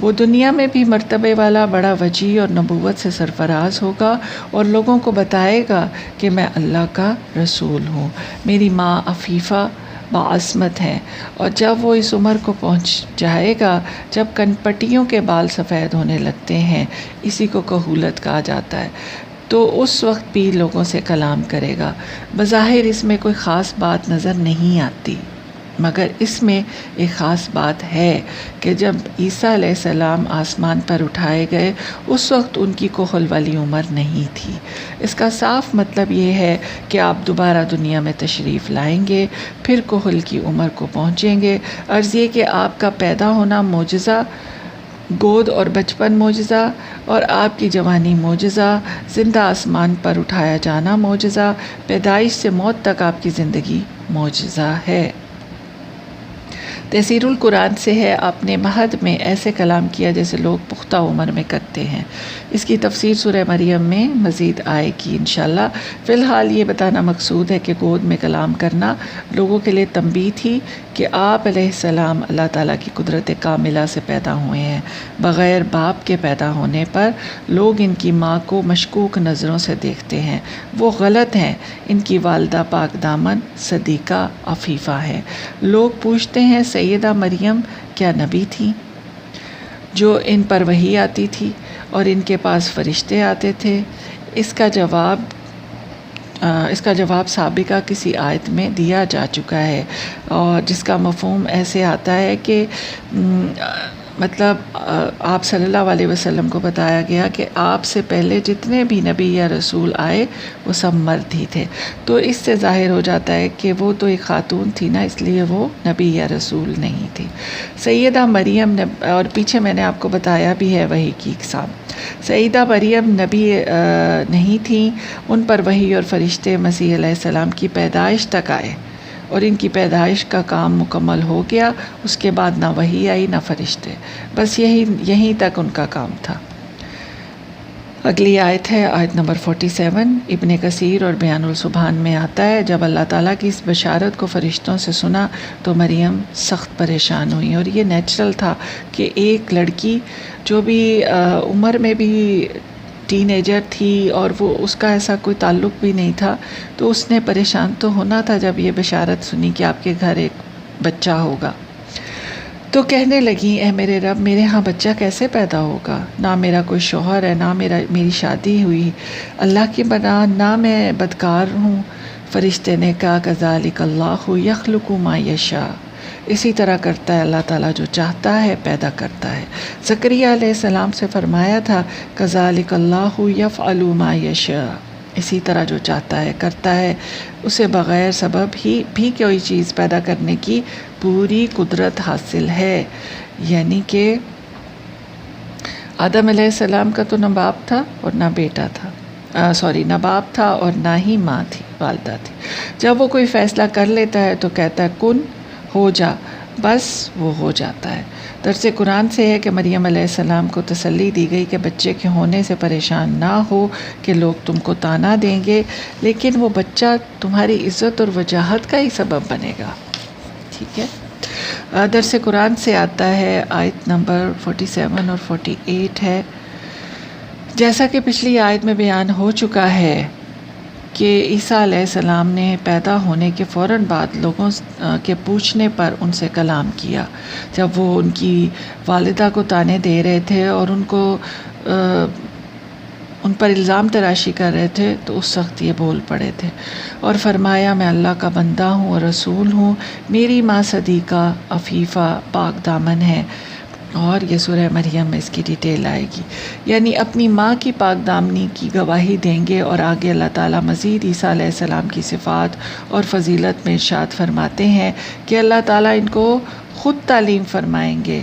وہ دنیا میں بھی مرتبے والا، بڑا وجیح اور نبوت سے سرفراز ہوگا، اور لوگوں کو بتائے گا کہ میں اللہ کا رسول ہوں، میری ماں عفیفہ باعصمت ہے۔ اور جب وہ اس عمر کو پہنچ جائے گا جب کنپٹیوں کے بال سفید ہونے لگتے ہیں، اسی کو کہولت کہا جاتا ہے، تو اس وقت بھی لوگوں سے کلام کرے گا۔ بظاہر اس میں کوئی خاص بات نظر نہیں آتی، مگر اس میں ایک خاص بات ہے کہ جب عیسیٰ علیہ السلام آسمان پر اٹھائے گئے، اس وقت ان کی کحل والی عمر نہیں تھی۔ اس کا صاف مطلب یہ ہے کہ آپ دوبارہ دنیا میں تشریف لائیں گے، پھر کحل کی عمر کو پہنچیں گے۔ عرض یہ کہ آپ کا پیدا ہونا معجزہ، گود اور بچپن معجزہ، اور آپ کی جوانی معجزہ، زندہ آسمان پر اٹھایا جانا معجزہ، پیدائش سے موت تک آپ کی زندگی معجزہ ہے۔ تفسیر القرآن سے ہے آپ نے مہد میں ایسے کلام کیا جیسے لوگ پختہ عمر میں کرتے ہیں۔ اس کی تفسیر سورہ مریم میں مزید آئے گی انشاءاللہ۔ فی الحال یہ بتانا مقصود ہے کہ گود میں کلام کرنا لوگوں کے لیے تنبیہ تھی کہ آپ علیہ السلام اللہ تعالیٰ کی قدرت کاملہ سے پیدا ہوئے ہیں۔ بغیر باپ کے پیدا ہونے پر لوگ ان کی ماں کو مشکوک نظروں سے دیکھتے ہیں، وہ غلط ہیں۔ ان کی والدہ پاک دامن صدیقہ عفیفہ ہے۔ لوگ پوچھتے ہیں سیدہ مریم کیا نبی تھیں جو ان پر وحی آتی تھی اور ان کے پاس فرشتے آتے تھے؟ اس کا جواب سابقہ کسی آیت میں دیا جا چکا ہے، اور جس کا مفہوم ایسے آتا ہے کہ مطلب آپ صلی اللہ علیہ وسلم کو بتایا گیا کہ آپ سے پہلے جتنے بھی نبی یا رسول آئے وہ سب مرد ہی تھے، تو اس سے ظاہر ہو جاتا ہے کہ وہ تو ایک خاتون تھی نا، اس لیے وہ نبی یا رسول نہیں تھی۔ سیدہ مریم اور پیچھے میں نے آپ کو بتایا بھی ہے وحی کی اقسام۔ سیدہ مریم نبی نہیں تھیں، ان پر وحی اور فرشتے مسیح علیہ السلام کی پیدائش تک آئے اور ان کی پیدائش کا کام مکمل ہو گیا۔ اس کے بعد نہ وحی آئی نہ فرشتے، بس یہیں تک ان کا کام تھا۔ اگلی آیت ہے آیت نمبر 47۔ ابن کثیر اور بیان السبحان میں آتا ہے جب اللہ تعالیٰ کی اس بشارت کو فرشتوں سے سنا تو مریم سخت پریشان ہوئی، اور یہ نیچرل تھا کہ ایک لڑکی جو بھی عمر میں بھی ٹین ایجر تھی اور وہ اس کا ایسا کوئی تعلق بھی نہیں تھا، تو اس نے پریشان تو ہونا تھا جب یہ بشارت سنی کہ آپ کے گھر ایک بچہ ہوگا۔ تو کہنے لگیں اے میرے رب، میرے ہاں بچہ کیسے پیدا ہوگا؟ نہ میرا کوئی شوہر ہے، نہ میری شادی ہوئی، اللہ کی بنا نہ میں بدکار ہوں۔ فرشتے نے کہا کذالک اللہ یخلق ما یشاء، اسی طرح کرتا ہے اللہ تعالیٰ جو چاہتا ہے پیدا کرتا ہے۔ زکریہ علیہ السلام سے فرمایا تھا کذالک اللہ یفعل ما یشاء، اسی طرح جو چاہتا ہے کرتا ہے، اسے بغیر سبب ہی بھی کوئی چیز پیدا کرنے کی پوری قدرت حاصل ہے۔ یعنی کہ آدم علیہ السلام کا تو نہ باپ تھا اور نہ بیٹا تھا، نہ باپ تھا اور نہ ہی ماں تھی، والدہ تھی۔ جب وہ کوئی فیصلہ کر لیتا ہے تو کہتا ہے کن ہو جا، بس وہ ہو جاتا ہے۔ درس قرآن سے ہے کہ مریم علیہ السلام کو تسلی دی گئی کہ بچے کے ہونے سے پریشان نہ ہو کہ لوگ تم کو طعنہ دیں گے، لیکن وہ بچہ تمہاری عزت اور وجاہت کا ہی سبب بنے گا۔ ٹھیک ہے۔ درس قرآن سے آتا ہے آیت نمبر 47 اور 48 ہے، جیسا کہ پچھلی آیت میں بیان ہو چکا ہے کہ عیسیٰ علیہ السلام نے پیدا ہونے کے فوراً بعد لوگوں کے پوچھنے پر ان سے کلام کیا، جب وہ ان کی والدہ کو طعنے دے رہے تھے اور ان پر الزام تراشی کر رہے تھے، تو اس وقت یہ بول پڑے تھے اور فرمایا میں اللہ کا بندہ ہوں اور رسول ہوں، میری ماں صدیقہ عفیفہ پاک دامن ہے۔ اور یہ سورہ مریم میں اس کی ڈیٹیل آئے گی، یعنی اپنی ماں کی پاک دامنی کی گواہی دیں گے۔ اور آگے اللہ تعالیٰ مزید عیسیٰ علیہ السلام کی صفات اور فضیلت میں ارشاد فرماتے ہیں کہ اللہ تعالیٰ ان کو خود تعلیم فرمائیں گے،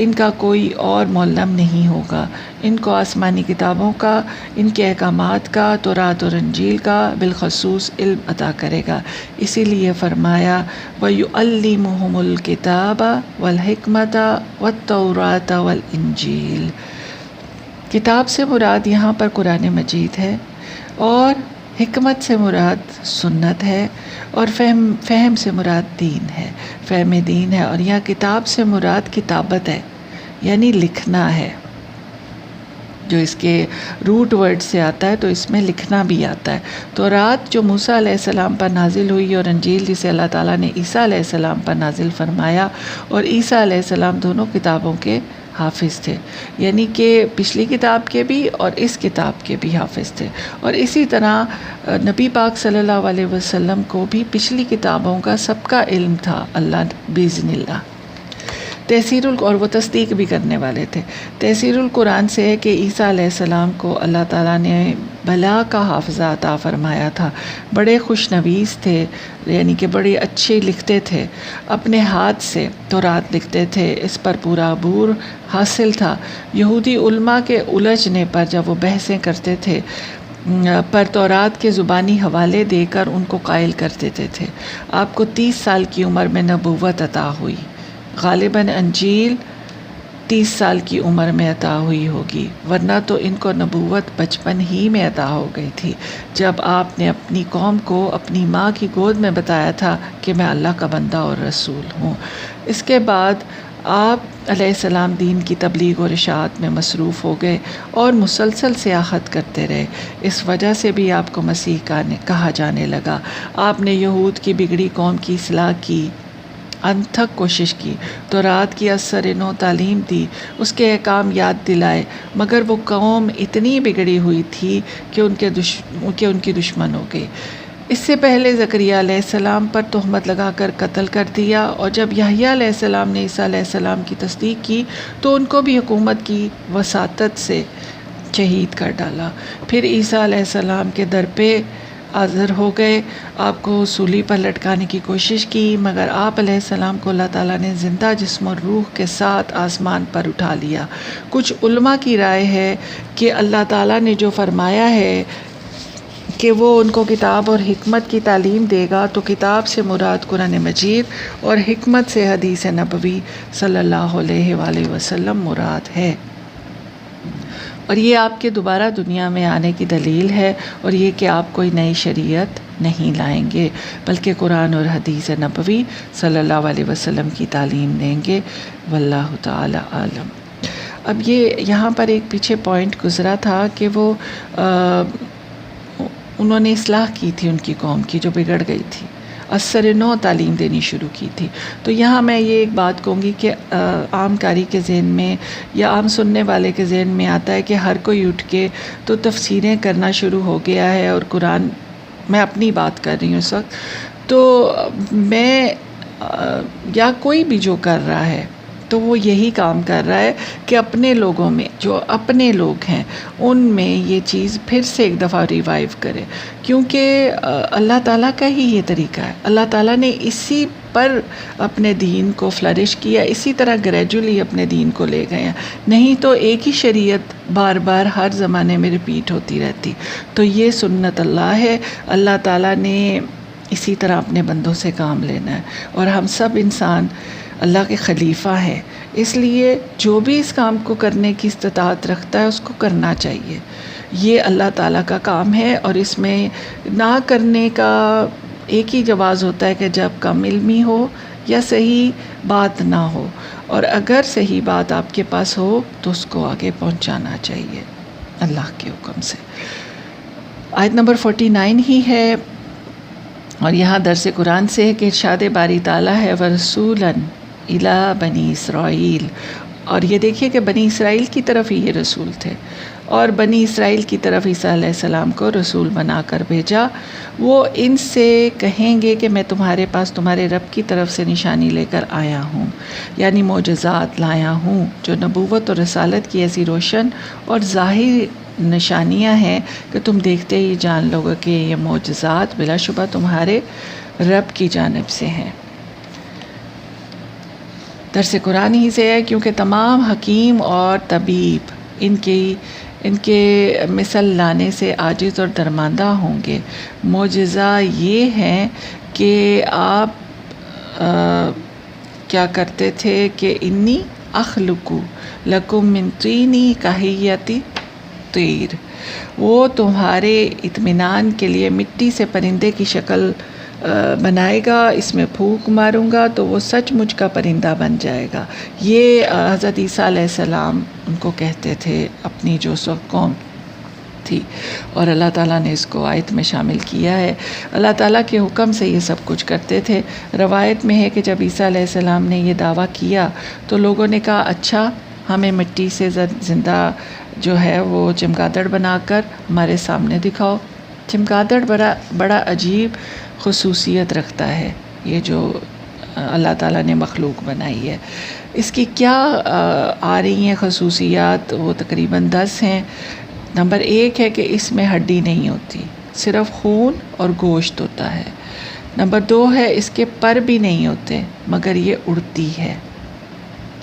ان کا کوئی اور معلم نہیں ہوگا، ان کو آسمانی کتابوں کا، ان کے احکامات کا، تورات اور انجیل کا بالخصوص علم عطا کرے گا۔ اسی لیے فرمایا وَيُعَلِّمُهُمُ الْكِتَابَ وَالْحِكْمَةَ وَالتَّوْرَاةَ وَالْإِنجِيلَ۔ کتاب سے مراد یہاں پر قرآن مجید ہے، اور حکمت سے مراد سنت ہے، اور فہم سے مراد دین ہے، فہم دین ہے، اور یہاں کتاب سے مراد کتابت ہے، یعنی لکھنا ہے، جو اس کے روٹ ورڈ سے آتا ہے، تو اس میں لکھنا بھی آتا ہے۔ تورات جو موسیٰ علیہ السلام پر نازل ہوئی، اور انجیل جسے اللہ تعالیٰ نے عیسیٰ علیہ السلام پر نازل فرمایا، اور عیسیٰ علیہ السلام دونوں کتابوں کے حافظ تھے، یعنی کہ پچھلی کتاب کے بھی اور اس کتاب کے بھی حافظ تھے۔ اور اسی طرح نبی پاک صلی اللہ علیہ وسلم کو بھی پچھلی کتابوں کا سب کا علم تھا، اللہ باذن اللہ۔ اور وہ تصدیق بھی کرنے والے تھے۔ تفسیر القرآن سے ہے کہ عیسیٰ علیہ السلام کو اللہ تعالیٰ نے بلا کا حافظہ عطا فرمایا تھا، بڑے خوش نویس تھے، یعنی کہ بڑے اچھے لکھتے تھے، اپنے ہاتھ سے تورات لکھتے تھے، اس پر پورا عبور حاصل تھا۔ یہودی علماء کے الجھنے پر جب وہ بحثیں کرتے تھے پر تورات کے زبانی حوالے دے کر ان کو قائل کر دیتے تھے۔ آپ کو 30 سال کی عمر میں نبوت عطا ہوئی، غالباً انجیل 30 سال کی عمر میں عطا ہوئی ہوگی، ورنہ تو ان کو نبوت بچپن ہی میں عطا ہو گئی تھی، جب آپ نے اپنی قوم کو اپنی ماں کی گود میں بتایا تھا کہ میں اللہ کا بندہ اور رسول ہوں۔ اس کے بعد آپ علیہ السلام دین کی تبلیغ اور اشاعت میں مصروف ہو گئے اور مسلسل سیاحت کرتے رہے۔ اس وجہ سے بھی آپ کو مسیح کہا جانے لگا۔ آپ نے یہود کی بگڑی قوم کی اصلاح کی انتھک کوشش کی، تورات کی اثر نو تعلیم دی، اس کے احکام یاد دلائے، مگر وہ قوم اتنی بگڑی ہوئی تھی کہ ان کی دشمن ہو گئی۔ اس سے پہلے زکریا علیہ السلام پر تہمت لگا کر قتل کر دیا، اور جب یحییٰ علیہ السلام نے عیسیٰ علیہ السلام کی تصدیق کی تو ان کو بھی حکومت کی وساطت سے شہید کر ڈالا۔ پھر عیسیٰ علیہ السلام کے در پہ حاضر ہو گئے، آپ کو سولی پر لٹکانے کی کوشش کی، مگر آپ علیہ السلام کو اللہ تعالیٰ نے زندہ جسم اور روح کے ساتھ آسمان پر اٹھا لیا۔ کچھ علماء کی رائے ہے کہ اللہ تعالیٰ نے جو فرمایا ہے کہ وہ ان کو کتاب اور حکمت کی تعلیم دے گا، تو کتاب سے مراد قرآن مجید اور حکمت سے حدیث نبوی صلی اللہ علیہ وآلہ وسلم مراد ہے، اور یہ آپ کے دوبارہ دنیا میں آنے کی دلیل ہے، اور یہ کہ آپ کوئی نئی شریعت نہیں لائیں گے بلکہ قرآن اور حدیث نبوی صلی اللہ علیہ وسلم کی تعلیم دیں گے، واللہ تعالی عالم۔ اب یہ یہاں پر ایک پیچھے پوائنٹ گزرا تھا کہ وہ انہوں نے اصلاح کی تھی ان کی قوم کی جو بگڑ گئی تھی، اثر نو تعلیم دینی شروع کی تھی۔ تو یہاں میں یہ ایک بات کہوں گی کہ عام قاری کے ذہن میں یا عام سننے والے کے ذہن میں آتا ہے کہ ہر کوئی اٹھ کے تو تفسیریں کرنا شروع ہو گیا ہے، اور قرآن، میں اپنی بات کر رہی ہوں اس وقت، تو میں یا کوئی بھی جو کر رہا ہے تو وہ یہی کام کر رہا ہے کہ اپنے لوگوں میں، جو اپنے لوگ ہیں ان میں یہ چیز پھر سے ایک دفعہ ریوائیو کرے، کیونکہ اللہ تعالیٰ کا ہی یہ طریقہ ہے۔ اللہ تعالیٰ نے اسی پر اپنے دین کو فلرش کیا، اسی طرح گریجولی اپنے دین کو لے گئے ہیں، نہیں تو ایک ہی شریعت بار بار ہر زمانے میں ریپیٹ ہوتی رہتی۔ تو یہ سنت اللہ ہے، اللہ تعالیٰ نے اسی طرح اپنے بندوں سے کام لینا ہے، اور ہم سب انسان اللہ کے خلیفہ ہیں، اس لیے جو بھی اس کام کو کرنے کی استطاعت رکھتا ہے اس کو کرنا چاہیے۔ یہ اللہ تعالیٰ کا کام ہے، اور اس میں نہ کرنے کا ایک ہی جواز ہوتا ہے کہ جب کم علمی ہو یا صحیح بات نہ ہو، اور اگر صحیح بات آپ کے پاس ہو تو اس کو آگے پہنچانا چاہیے اللہ کے حکم سے۔ آیت نمبر 49 ہی ہے، اور یہاں درس قرآن سے ہے کہ ارشاد باری تعالیٰ ہے وَرَسُولًا اِلَىٰ بنی اسرائیل، اور یہ دیکھیے کہ بنی اسرائیل کی طرف ہی یہ رسول تھے، اور بنی اسرائیل کی طرف عیسیٰ علیہ السلام کو رسول بنا کر بھیجا۔ وہ ان سے کہیں گے کہ میں تمہارے پاس تمہارے رب کی طرف سے نشانی لے کر آیا ہوں، یعنی معجزات لایا ہوں جو نبوت اور رسالت کی ایسی روشن اور ظاہر نشانیاں ہیں کہ تم دیکھتے ہی جان لو گے کہ یہ معجزات بلا شبہ تمہارے رب کی جانب سے ہیں۔ درس قرآن ہی سے ہے، کیونکہ تمام حکیم اور طبیب ان کے مثل لانے سے عاجز اور درماندہ ہوں گے۔ معجزہ یہ ہے کہ آپ کیا کرتے تھے کہ انی اخلق لکم من طین کہیۃ طیر، وہ تمہارے اطمینان کے لیے مٹی سے پرندے کی شکل بنائے گا، اس میں پھونک ماروں گا تو وہ سچ مچ کا پرندہ بن جائے گا۔ یہ حضرت عیسیٰ علیہ السلام ان کو کہتے تھے، اپنی جو سو قوم تھی، اور اللہ تعالیٰ نے اس کو آیت میں شامل کیا ہے۔ اللہ تعالیٰ کے حکم سے یہ سب کچھ کرتے تھے۔ روایت میں ہے کہ جب عیسیٰ علیہ السلام نے یہ دعویٰ کیا تو لوگوں نے کہا اچھا ہمیں مٹی سے زندہ جو ہے وہ چمگادڑ بنا کر ہمارے سامنے دکھاؤ۔ چمگادڑ بڑا عجیب خصوصیت رکھتا ہے، یہ جو اللہ تعالیٰ نے مخلوق بنائی ہے۔ اس کی کیا آ رہی ہیں خصوصیات، وہ تقریباً 10 ہیں۔ نمبر 1 ہے کہ اس میں ہڈی نہیں ہوتی، صرف خون اور گوشت ہوتا ہے۔ نمبر 2 ہے اس کے پر بھی نہیں ہوتے مگر یہ اڑتی ہے،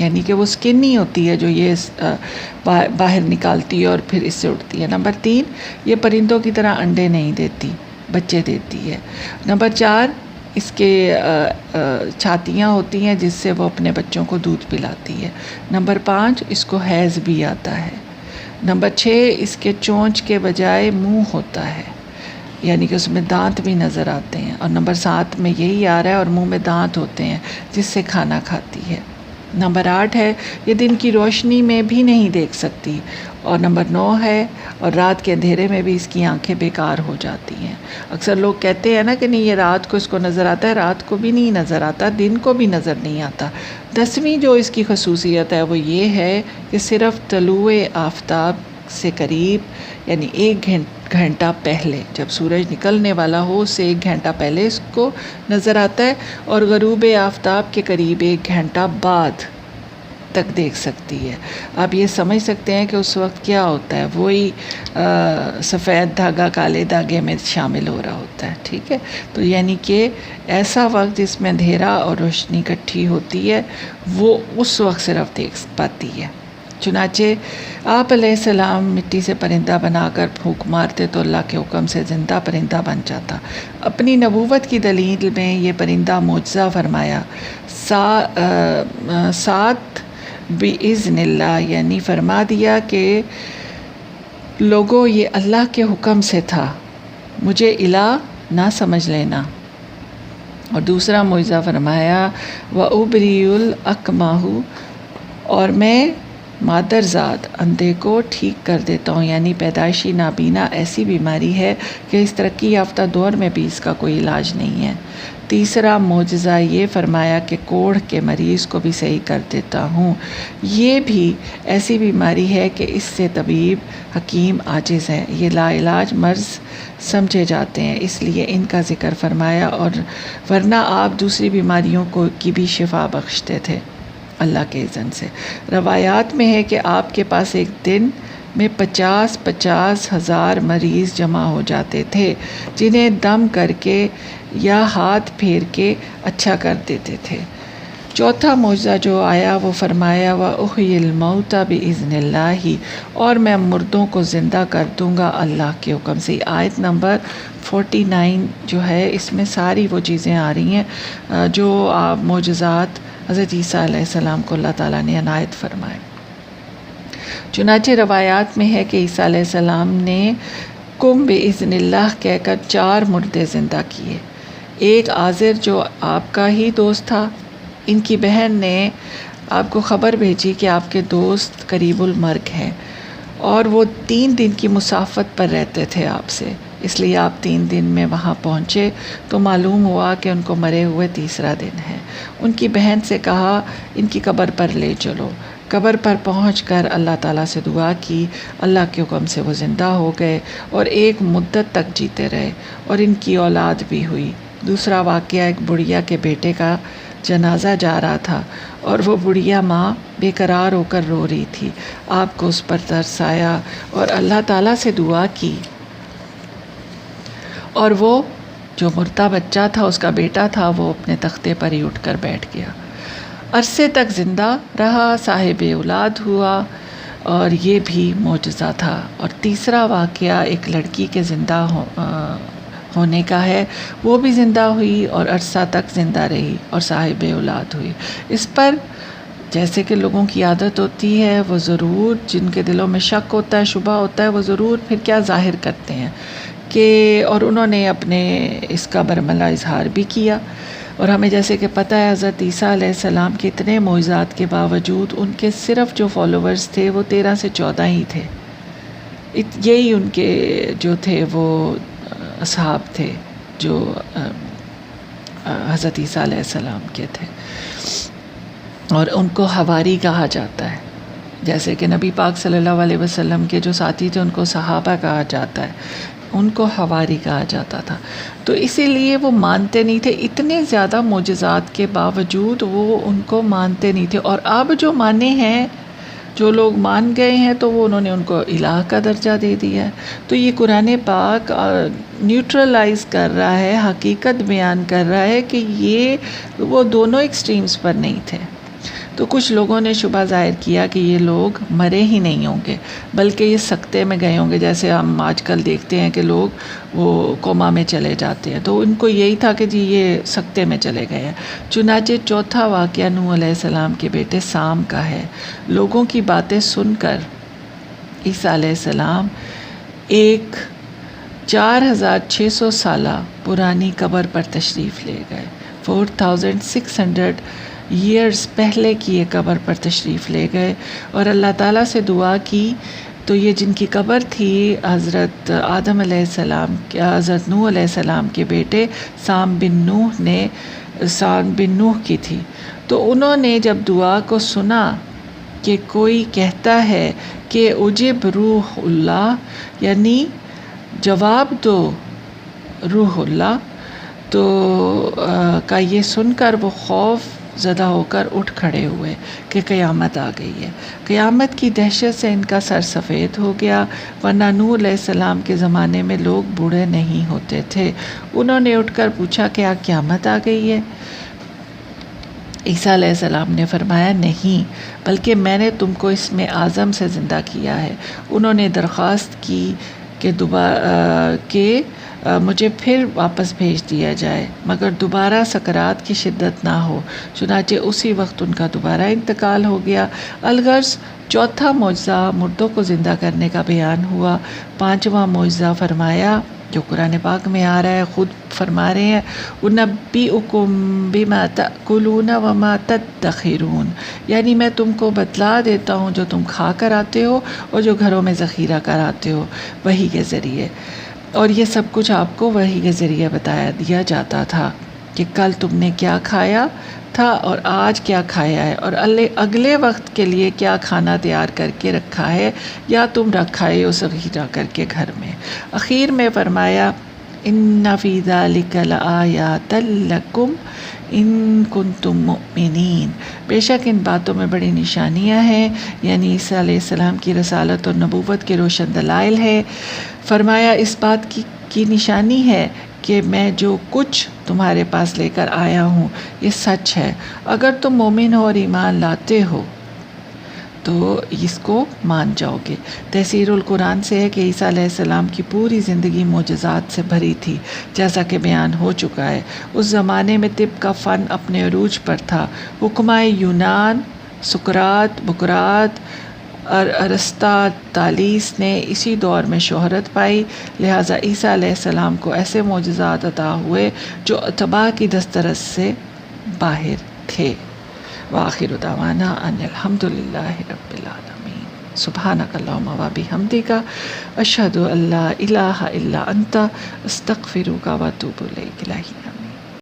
یعنی کہ وہ سکن نہیں ہوتی ہے جو یہ باہر نکالتی ہے اور پھر اس سے اٹھتی ہے۔ نمبر 3، یہ پرندوں کی طرح انڈے نہیں دیتی، بچے دیتی ہے۔ نمبر 4، اس کے چھاتیاں ہوتی ہیں جس سے وہ اپنے بچوں کو دودھ پلاتی ہے۔ نمبر 5، اس کو حیض بھی آتا ہے۔ نمبر 6، اس کے چونچ کے بجائے منہ ہوتا ہے، یعنی کہ اس میں دانت بھی نظر آتے ہیں۔ اور نمبر 7 میں یہی آ رہا ہے، اور منہ میں دانت ہوتے ہیں جس سے کھانا کھاتی ہے۔ نمبر 8 ہے، یہ دن کی روشنی میں بھی نہیں دیکھ سکتی۔ اور نمبر 9 ہے، اور رات کے اندھیرے میں بھی اس کی آنکھیں بیکار ہو جاتی ہیں۔ اکثر لوگ کہتے ہیں نا کہ نہیں یہ رات کو اس کو نظر آتا ہے، رات کو بھی نہیں نظر آتا، دن کو بھی نظر نہیں آتا۔ 10ویں جو اس کی خصوصیت ہے وہ یہ ہے کہ صرف طلوع آفتاب سے قریب، یعنی 1 گھنٹہ پہلے، جب سورج نکلنے والا ہو اس سے 1 گھنٹہ پہلے اس کو نظر آتا ہے، اور غروب آفتاب کے قریب 1 گھنٹہ بعد تک دیکھ سکتی ہے۔ آپ یہ سمجھ سکتے ہیں کہ اس وقت کیا ہوتا ہے، وہی سفید دھاگا کالے دھاگے میں شامل ہو رہا ہوتا ہے، ٹھیک ہے۔ تو یعنی کہ ایسا وقت جس میں اندھیرا اور روشنی اکٹھی ہوتی ہے، وہ اس وقت صرف دیکھ پاتی ہے۔ چنانچہ آپ علیہ السلام مٹی سے پرندہ بنا کر پھونک مارتے تو اللہ کے حکم سے زندہ پرندہ بن جاتا۔ اپنی نبوت کی دلیل میں یہ پرندہ معجزہ فرمایا، ساتھ بِإِذْنِ اللہ، یعنی فرما دیا کہ لوگوں یہ اللہ کے حکم سے تھا، مجھے الہ نہ سمجھ لینا۔ اور دوسرا معجزہ فرمایا وَأُبْرِئُ الْأَكْمَحَ، اور میں مادرزاد اندھے کو ٹھیک کر دیتا ہوں، یعنی پیدائشی نابینا ایسی بیماری ہے کہ اس ترقی یافتہ دور میں بھی اس کا کوئی علاج نہیں ہے۔ تیسرا معجزہ یہ فرمایا کہ کوڑھ کے مریض کو بھی صحیح کر دیتا ہوں۔ یہ بھی ایسی بیماری ہے کہ اس سے طبیب حکیم عاجز ہے، یہ لا علاج مرض سمجھے جاتے ہیں، اس لیے ان کا ذکر فرمایا، اور ورنہ آپ دوسری بیماریوں کی بھی شفا بخشتے تھے اللہ کے اذن سے۔ روایات میں ہے کہ آپ کے پاس ایک دن میں 50 ہزار مریض جمع ہو جاتے تھے، جنہیں دم کر کے یا ہاتھ پھیر کے اچھا کر دیتے تھے۔ چوتھا معجزہ جو آیا وہ فرمایا وَأُحْيِي الْمَوْتَى بِإِذْنِ اللَّهِ، اور میں مردوں کو زندہ کر دوں گا اللہ کے حکم سے۔ آیت نمبر 49 جو ہے اس میں ساری وہ چیزیں آ رہی ہیں جو معجزات حضرت عیسیٰ علیہ السلام کو اللہ تعالیٰ نے عنایت فرمائے۔ چنانچہ روایات میں ہے کہ عیسیٰ علیہ السلام نے قم بِإِذْنِ اللہ کہہ کر 4 مردے زندہ کیے۔ ایک عازر جو آپ کا ہی دوست تھا، ان کی بہن نے آپ کو خبر بھیجی کہ آپ کے دوست قریب المرگ ہیں، اور وہ 3 دن کی مسافت پر رہتے تھے آپ سے، اس لیے آپ 3 دن میں وہاں پہنچے تو معلوم ہوا کہ ان کو مرے ہوئے تیسرا دن ہے۔ ان کی بہن سے کہا ان کی قبر پر لے چلو۔ قبر پر پہنچ کر اللہ تعالیٰ سے دعا کی، اللہ کے حکم سے وہ زندہ ہو گئے اور ایک مدت تک جیتے رہے، اور ان کی اولاد بھی ہوئی۔ دوسرا واقعہ ایک بڑھیا کے بیٹے کا جنازہ جا رہا تھا، اور وہ بڑھیا ماں بے قرار ہو کر رو رہی تھی۔ آپ کو اس پر ترس آیا اور اللہ تعالیٰ سے دعا کی، اور وہ جو مردہ بچہ تھا، اس کا بیٹا تھا، وہ اپنے تختے پر ہی اٹھ کر بیٹھ گیا، عرصے تک زندہ رہا، صاحب اولاد ہوا، اور یہ بھی معجزہ تھا۔ اور تیسرا واقعہ ایک لڑکی کے زندہ ہونے کا ہے، وہ بھی زندہ ہوئی اور عرصہ تک زندہ رہی اور صاحب اولاد ہوئی۔ اس پر جیسے کہ لوگوں کی عادت ہوتی ہے، وہ ضرور، جن کے دلوں میں شک ہوتا ہے، شبہ ہوتا ہے، وہ ضرور پھر کیا ظاہر کرتے ہیں کہ، اور انہوں نے اپنے اس کا برملا اظہار بھی کیا۔ اور ہمیں جیسے کہ پتہ ہے حضرت عیسیٰ علیہ السلام کے اتنے معجزات کے باوجود ان کے صرف جو فالوورز تھے وہ 13 سے 14 ہی تھے۔ یہی ان کے جو تھے وہ اصحاب تھے جو حضرت عیسیٰ علیہ السلام کے تھے، اور ان کو حواری کہا جاتا ہے، جیسے کہ نبی پاک صلی اللہ علیہ وسلم کے جو ساتھی تھے ان کو صحابہ کہا جاتا ہے، ان کو حواری کہا جاتا تھا۔ تو اسی لیے وہ مانتے نہیں تھے، اتنے زیادہ معجزات کے باوجود وہ ان کو مانتے نہیں تھے۔ اور اب جو مانے ہیں، جو لوگ مان گئے ہیں، تو وہ انہوں نے ان کو الہ کا درجہ دے دیا ہے۔ تو یہ قرآن پاک نیوٹرلائز کر رہا ہے، حقیقت بیان کر رہا ہے کہ یہ وہ دونوں ایکسٹریمز پر نہیں تھے۔ تو کچھ لوگوں نے شبہ ظاہر کیا کہ یہ لوگ مرے ہی نہیں ہوں گے بلکہ یہ سکتے میں گئے ہوں گے، جیسے ہم آج کل دیکھتے ہیں کہ لوگ وہ کوما میں چلے جاتے ہیں، تو ان کو یہی تھا کہ جی یہ سکتے میں چلے گئے ہیں۔ چنانچہ چوتھا واقعہ نوح علیہ السلام کے بیٹے سام کا ہے۔ لوگوں کی باتیں سن کر عیسیٰ علیہ السلام ایک 4600 سالہ پرانی قبر پر تشریف لے گئے۔ 4600 ایئرز پہلے کی یہ قبر پر تشریف لے گئے اور اللہ تعالیٰ سے دعا کی، تو یہ جن کی قبر تھی حضرت آدم علیہ السلام، حضرت نوح علیہ السلام کے بیٹے سام بن نوح کی تھی۔ تو انہوں نے جب دعا کو سنا کہ کوئی کہتا ہے کہ اجب روح اللہ، یعنی جواب دو روح اللہ، تو کا یہ سن کر وہ خوف زدہ ہو کر اٹھ کھڑے ہوئے کہ قیامت آ گئی ہے۔ قیامت کی دہشت سے ان کا سر سفید ہو گیا، ورنہ نوح علیہ السلام کے زمانے میں لوگ بوڑھے نہیں ہوتے تھے۔ انہوں نے اٹھ کر پوچھا کیا قیامت آ گئی ہے؟ عیسیٰ علیہ السلام نے فرمایا نہیں، بلکہ میں نے تم کو اسم اعظم سے زندہ کیا ہے۔ انہوں نے درخواست کی کہ مجھے پھر واپس بھیج دیا جائے مگر دوبارہ سکرات کی شدت نہ ہو، چنانچہ اسی وقت ان کا دوبارہ انتقال ہو گیا۔ الغرض چوتھا معجزہ مردوں کو زندہ کرنے کا بیان ہوا۔ پانچواں معجزہ فرمایا جو قرآن پاک میں آ رہا ہے، خود فرما رہے ہیں اُنَبِّئُکُم بِمَا تَأْکُلُونَ وَمَا تَدَّخِرُونَ، یعنی میں تم کو بتلا دیتا ہوں جو تم کھا کر آتے ہو اور جو گھروں میں ذخیرہ کر آتے ہو وحی کے ذریعے۔ اور یہ سب کچھ آپ کو وحی کے ذریعے بتایا دیا جاتا تھا کہ کل تم نے کیا کھایا تھا اور آج کیا کھایا ہے، اور اگلے وقت کے لیے کیا کھانا تیار کر کے رکھا ہے یا تم رکھائے ہو ذخیرہ کر کے گھر میں۔ اخیر میں فرمایا ان فی ذلک لآیات لکم ان کنتم مؤمنین، بے شک ان باتوں میں بڑی نشانیاں ہیں، یعنی عیسیٰ علیہ السلام کی رسالت اور نبوت کے روشن دلائل ہے۔ فرمایا اس بات کی نشانی ہے کہ میں جو کچھ تمہارے پاس لے کر آیا ہوں یہ سچ ہے، اگر تم مومن ہو اور ایمان لاتے ہو تو اس کو مان جاؤ گے۔ تفسیر القرآن سے ہے کہ عیسیٰ علیہ السلام کی پوری زندگی معجزات سے بھری تھی، جیسا کہ بیان ہو چکا ہے۔ اس زمانے میں طب کا فن اپنے عروج پر تھا۔ حکمائے یونان سقراط، بقراط، ارسطاطالیس نے اسی دور میں شہرت پائی، لہٰذا عیسیٰ علیہ السلام کو ایسے معجزات عطا ہوئے جو اتباع کی دسترس سے باہر تھے۔ وآخر دعوانا ان الحمد للہ رب العالمین۔ سبحانک اللہم و بحمدک، اشہد ان لا الہ الا انت، استغفرک و اتوب الیک۔